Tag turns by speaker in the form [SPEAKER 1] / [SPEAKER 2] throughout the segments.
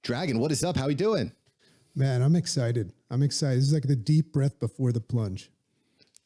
[SPEAKER 1] Dragon, what is up? How are you doing?
[SPEAKER 2] Man, I'm excited. This is like the deep breath before the plunge.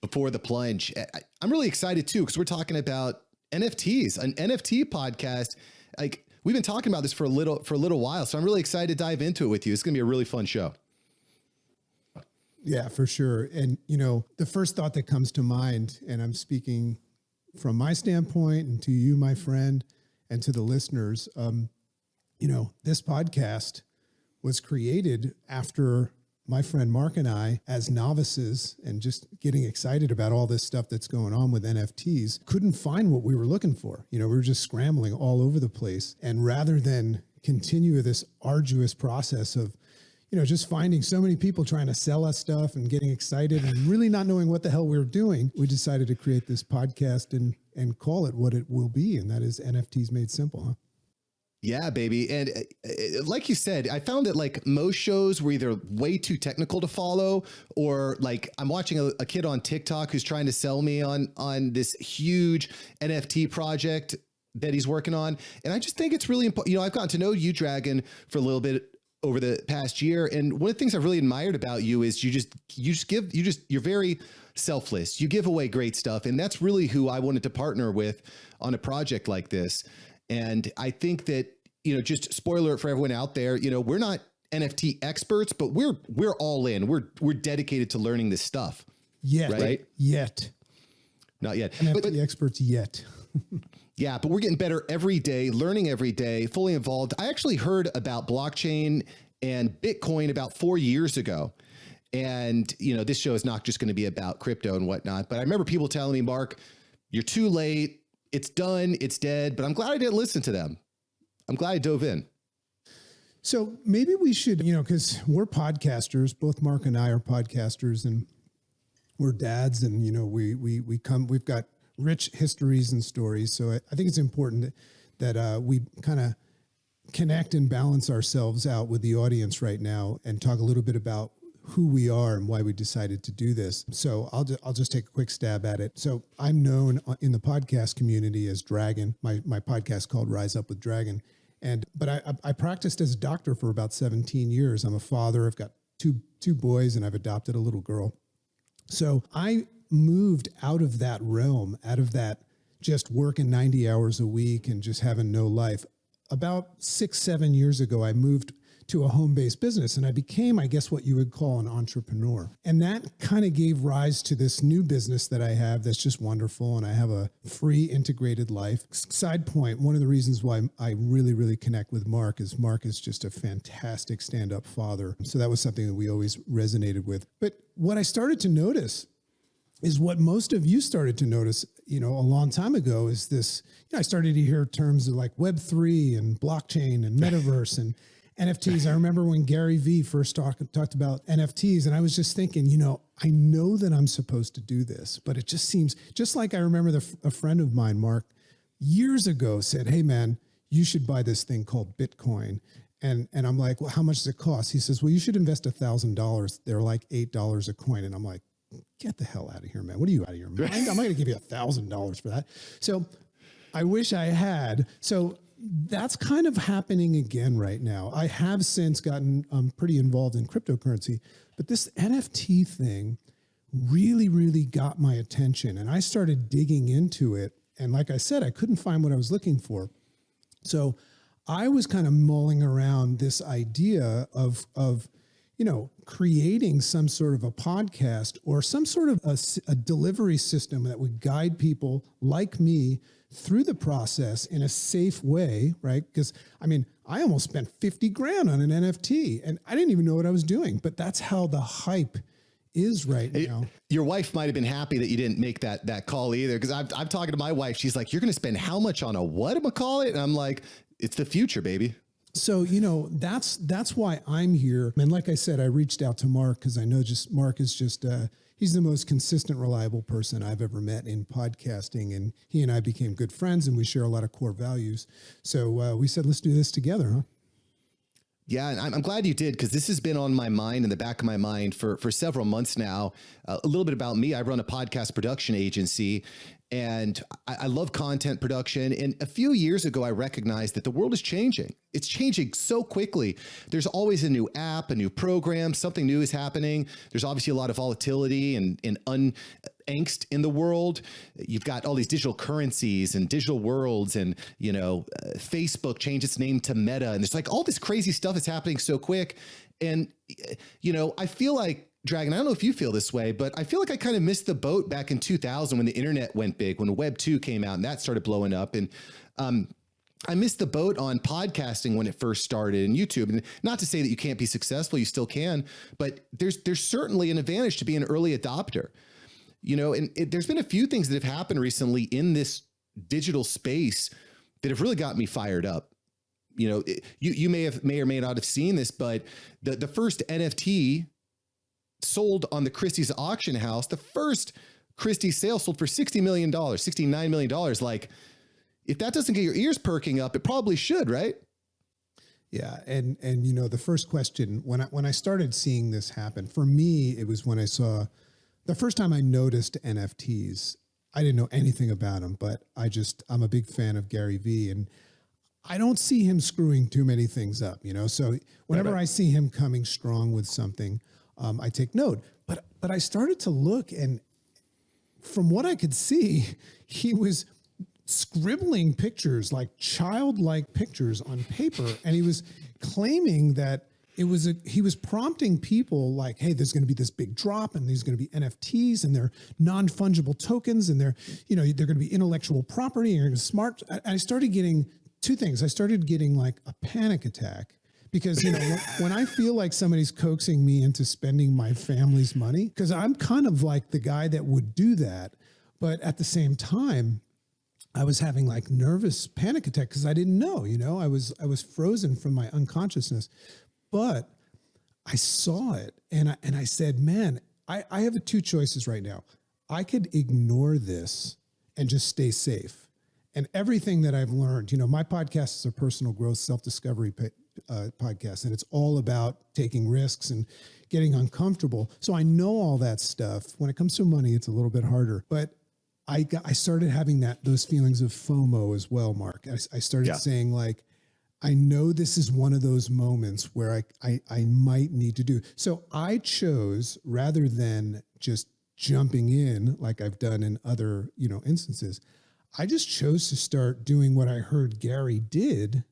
[SPEAKER 1] Before the plunge. I'm really excited too, because we're talking about NFTs, an NFT podcast. Like, we've been talking about this for a little while. So I'm really excited to dive into it with you. It's going to be a really fun show.
[SPEAKER 2] Yeah, for sure. And, the first thought that comes to mind, and I'm speaking from my standpoint and to you, my friend, and to the listeners, this podcast was created after my friend Mark and I, as novices and just getting excited about all this stuff that's going on with NFTs, couldn't find what we were looking for. We were just scrambling all over the place. And rather than continue this arduous process of, just finding so many people trying to sell us stuff and getting excited and really not knowing what the hell we were doing, we decided to create this podcast and call it what it will be. And that is NFTs Made Simple, huh?
[SPEAKER 1] Yeah, baby. And like you said, I found that like most shows were either way too technical to follow, or like I'm watching a kid on TikTok who's trying to sell me on this huge NFT project that he's working on. And I just think it's really important. I've gotten to know you, Dragon, for a little bit over the past year. And one of the things I've really admired about you is you're very selfless. You give away great stuff. And that's really who I wanted to partner with on a project like this. And I think that, just spoiler alert for everyone out there, we're not NFT experts, but we're all in. We're dedicated to learning this stuff.
[SPEAKER 2] Yet.
[SPEAKER 1] Right?
[SPEAKER 2] Yet.
[SPEAKER 1] Not yet.
[SPEAKER 2] NFT experts yet.
[SPEAKER 1] Yeah, but we're getting better every day, learning every day, fully involved. I actually heard about blockchain and Bitcoin about 4 years ago. And, this show is not just going to be about crypto and whatnot, but I remember people telling me, Mark, you're too late. It's done. It's dead. But I'm glad I didn't listen to them. I'm glad I dove in.
[SPEAKER 2] So maybe we should, because we're podcasters, both Mark and I are podcasters, and we're dads, and, we've got rich histories and stories. So I think it's important that we kind of connect and balance ourselves out with the audience right now and talk a little bit about who we are and why we decided to do this. So I'll just take a quick stab at it. So I'm known in the podcast community as Dragon, my podcast called Rise Up with Dragon. But I practiced as a doctor for about 17 years. I'm a father. I've got two boys, and I've adopted a little girl. So I moved out of that realm, out of that just working 90 hours a week and just having no life. About 6-7 years ago, I moved to a home-based business, and I became, I guess, what you would call an entrepreneur. And that kind of gave rise to this new business that I have that's just wonderful, and I have a free integrated life. Side point, one of the reasons why I really, really connect with Mark is just a fantastic stand-up father. So that was something that we always resonated with. But what I started to notice is what most of you started to notice, a long time ago, is this, I started to hear terms of like Web3 and blockchain and metaverse and NFTs. I remember when Gary Vee first talked about NFTs, and I was just thinking, I know that I'm supposed to do this, but it just seems, just like I remember a friend of mine, Mark, years ago said, hey man, you should buy this thing called Bitcoin. And I'm like, well, how much does it cost? He says, well, you should invest $1,000. They're like $8 a coin. And I'm like, get the hell out of here, man. What are you, out of your mind? I'm not going to give you $1,000 for that. So I wish I had. So that's kind of happening again right now. I have since gotten pretty involved in cryptocurrency, but this NFT thing really, really got my attention, and I started digging into it. And like I said, I couldn't find what I was looking for. So I was kind of mulling around this idea of creating some sort of a podcast or some sort of a delivery system that would guide people like me through the process in a safe way, right? Because I almost spent 50 grand on an NFT and I didn't even know what I was doing, but that's how the hype is right now.
[SPEAKER 1] Your wife might've been happy that you didn't make that call either. Cause I'm talking to my wife. She's like, you're going to spend how much on a what am I call it? And I'm like, it's the future, baby.
[SPEAKER 2] So, that's why I'm here. And like I said, I reached out to Mark because I know Mark is he's the most consistent, reliable person I've ever met in podcasting. And he and I became good friends and we share a lot of core values. So we said, let's do this together, huh?
[SPEAKER 1] Yeah, and I'm glad you did, because this has been on my mind, in the back of my mind for several months now. A little bit about me. I run a podcast production agency, And I love content production. And a few years ago, I recognized that the world is changing. It's changing so quickly. There's always a new app, a new program, something new is happening. There's obviously a lot of volatility and angst in the world. You've got all these digital currencies and digital worlds, and Facebook changed its name to Meta, and there's like all this crazy stuff that's happening so quick. And I feel like, Dragon, I don't know if you feel this way, but I feel like I kind of missed the boat back in 2000 when the internet went big, when Web 2 came out and that started blowing up. And I missed the boat on podcasting when it first started, and YouTube. And not to say that you can't be successful, you still can, but there's certainly an advantage to being an early adopter. There's been a few things that have happened recently in this digital space that have really got me fired up. You may or may not have seen this, but the first NFT sold on the Christie's auction house, the first Christie's sale sold for $60 million, $69 million. Like, if that doesn't get your ears perking up, it probably should, right?
[SPEAKER 2] Yeah. And the first question, when I started seeing this happen, for me, it was when I saw the first time I noticed NFTs. I didn't know anything about them, but I'm a big fan of Gary Vee, and I don't see him screwing too many things up, so whenever I see him coming strong with something, I take note. But I started to look, and from what I could see, he was scribbling pictures, like childlike pictures on paper, and he was claiming that he was prompting people like, hey, there's going to be this big drop, and there's going to be NFTs, and they're non-fungible tokens, and they're going to be intellectual property, and you're going to smart. I started getting two things. I started getting like a panic attack, because, when I feel like somebody's coaxing me into spending my family's money, because I'm kind of like the guy that would do that. But at the same time, I was having like nervous panic attack because I didn't know, I was frozen from my unconsciousness. But I saw it, and I said, man, I have two choices right now. I could ignore this and just stay safe. And everything that I've learned, my podcast is a personal growth, self-discovery podcast, and it's all about taking risks and getting uncomfortable. So I know all that stuff. When it comes to money, it's a little bit harder, but I started having those feelings of FOMO as well, Mark. I started saying, like, I know this is one of those moments where I might need to do. So I chose, rather than just jumping in like I've done in other, instances, I just chose to start doing what I heard Gary did,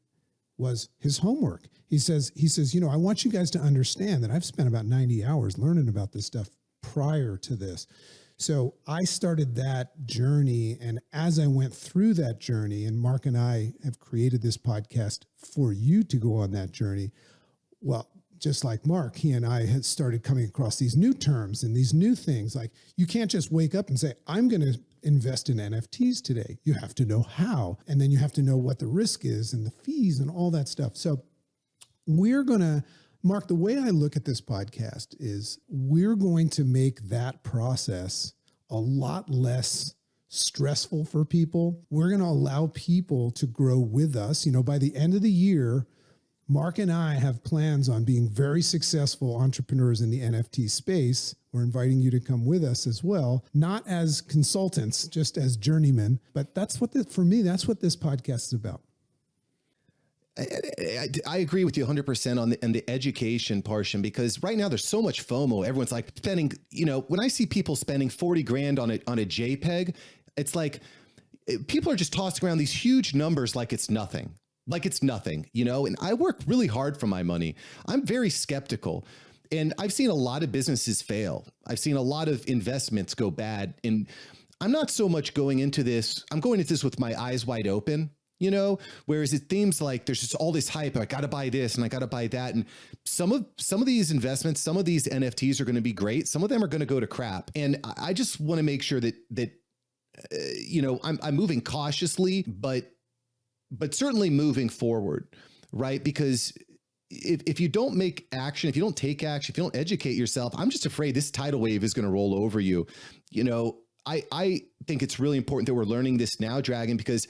[SPEAKER 2] was his homework. He says, I want you guys to understand that I've spent about 90 hours learning about this stuff prior to this. So I started that journey. And as I went through that journey, and Mark and I have created this podcast for you to go on that journey. Well, just like Mark, he and I had started coming across these new terms and these new things. Like, you can't just wake up and say, I'm going to invest in NFTs today. You have to know how, and then you have to know what the risk is and the fees and all that stuff. So we're going to, Mark, the way I look at this podcast is we're going to make that process a lot less stressful for people. We're going to allow people to grow with us. By the end of the year, Mark and I have plans on being very successful entrepreneurs in the NFT space. We're inviting you to come with us as well, not as consultants, just as journeymen. But that's what for me, that's what this podcast is about.
[SPEAKER 1] I agree with you 100% on the education portion, because right now there's so much FOMO. Everyone's like spending, when I see people spending 40 grand on a JPEG, it's like people are just tossing around these huge numbers like it's nothing. And I work really hard for my money. I'm very skeptical, and I've seen a lot of businesses fail. I've seen a lot of investments go bad, and I'm not so much going into this. I'm going into this with my eyes wide open, whereas it seems like there's just all this hype. I got to buy this and I got to buy that. And some of these investments, some of these NFTs are going to be great. Some of them are going to go to crap. And I just want to make sure that I'm moving cautiously, but certainly moving forward, right? Because if you don't make action, if you don't take action, if you don't educate yourself, I'm just afraid this tidal wave is going to roll over you. I think it's really important that we're learning this now, Dragon, because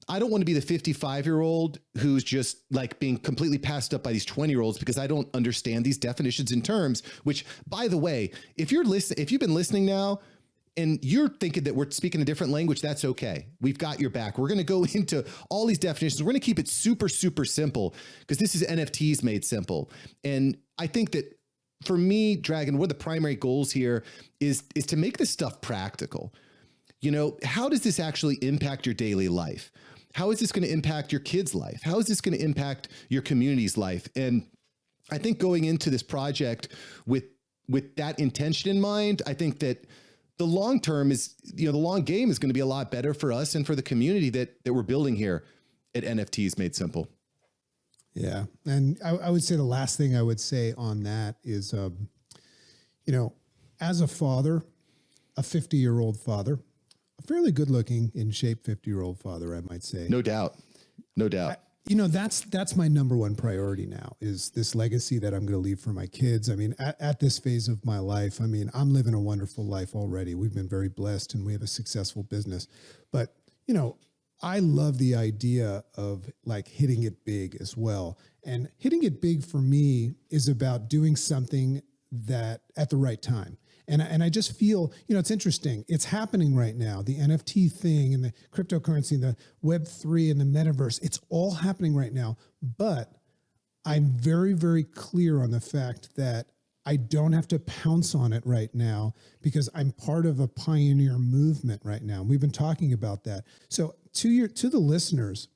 [SPEAKER 1] I don't want to be the 55-year-old who's just like being completely passed up by these 20-year-olds because I don't understand these definitions and terms, which, by the way, if you've been listening now, and you're thinking that we're speaking a different language, that's okay. We've got your back. We're going to go into all these definitions. We're going to keep it super, super simple because this is NFTs made simple. And I think that for me, Dragon, one of the primary goals here is to make this stuff practical. You know, how does this actually impact your daily life? How is this going to impact your kids' life? How is this going to impact your community's life? And I think going into this project with that intention in mind, I think that the long term is, the long game is going to be a lot better for us and for the community that we're building here at NFTs Made Simple.
[SPEAKER 2] Yeah. And I would say the last thing I would say on that is, as a father, a 50-year-old father, a fairly good looking, in shape 50-year-old father, I might say.
[SPEAKER 1] No doubt. No doubt.
[SPEAKER 2] That's my number one priority now, is this legacy that I'm going to leave for my kids. I mean, at this phase of my life, I mean, I'm living a wonderful life already. We've been very blessed and we have a successful business, but I love the idea of like hitting it big as well. And hitting it big for me is about doing something that at the right time. And I just feel, it's interesting. It's happening right now. The NFT thing and the cryptocurrency, the Web3 and the metaverse, it's all happening right now. But I'm very, very clear on the fact that I don't have to pounce on it right now because I'm part of a pioneer movement right now. We've been talking about that. So to the listeners,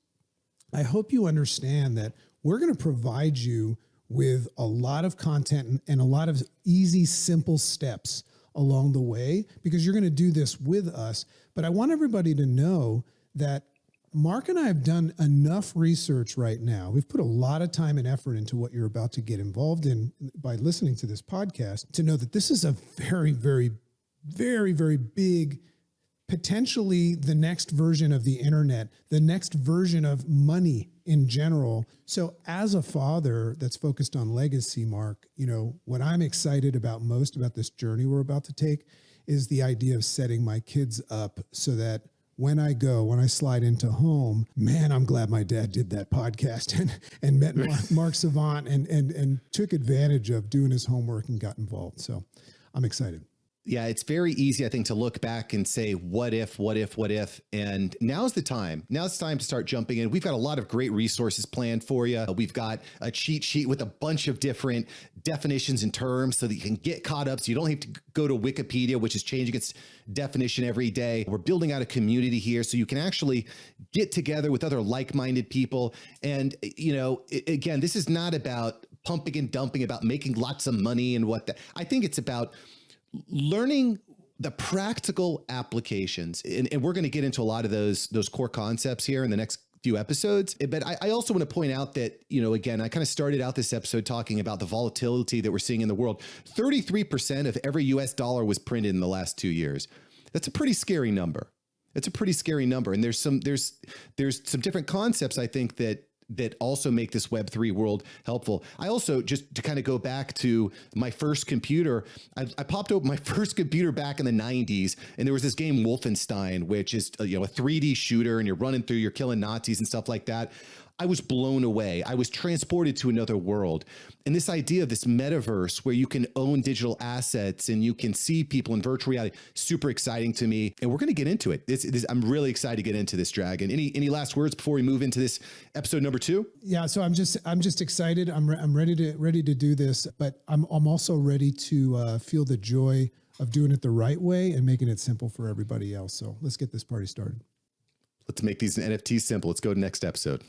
[SPEAKER 2] I hope you understand that we're going to provide you with a lot of content and a lot of easy, simple steps along the way, because you're going to do this with us. But I want everybody to know that Mark and I have done enough research right now. We've put a lot of time and effort into what you're about to get involved in by listening to this podcast to know that this is a very, very, very, very big, potentially the next version of the internet, the next version of money in general. So as a father that's focused on legacy, Mark, what I'm excited about most about this journey we're about to take is the idea of setting my kids up so that when I slide into home, man, I'm glad my dad did that podcast and met Mark Savant and took advantage of doing his homework and got involved. So I'm excited.
[SPEAKER 1] Yeah, it's very easy, I think, to look back and say, what if? And now's the time. Now it's time to start jumping in. We've got a lot of great resources planned for you. We've got a cheat sheet with a bunch of different definitions and terms so that you can get caught up. So you don't have to go to Wikipedia, which is changing its definition every day. We're building out a community here so you can actually get together with other like-minded people. And, again, this is not about pumping and dumping, about making lots of money and I think it's about learning the practical applications. And we're going to get into a lot of those core concepts here in the next few episodes. But I also want to point out that, again, I kind of started out this episode talking about the volatility that we're seeing in the world. 33% of every US dollar was printed in the last 2 years. That's a pretty scary number. It's a pretty scary number. And there's some different concepts, I think, that also make this Web3 world helpful. I also, just to kind of go back to my first computer, I popped open my first computer back in the 90s, and there was this game Wolfenstein, which is a 3D shooter, and you're killing Nazis and stuff like that. I was blown away. I was transported to another world. And this idea of this metaverse where you can own digital assets and you can see people in virtual reality, super exciting to me. And we're going to get into it. I'm really excited to get into this, Dragon. Any last words before we move into this episode number 2? Yeah,
[SPEAKER 2] so I'm just excited. I'm ready to do this, but I'm also ready to feel the joy of doing it the right way and making it simple for everybody else. So let's get this party started.
[SPEAKER 1] Let's make these NFTs simple. Let's go to the next episode.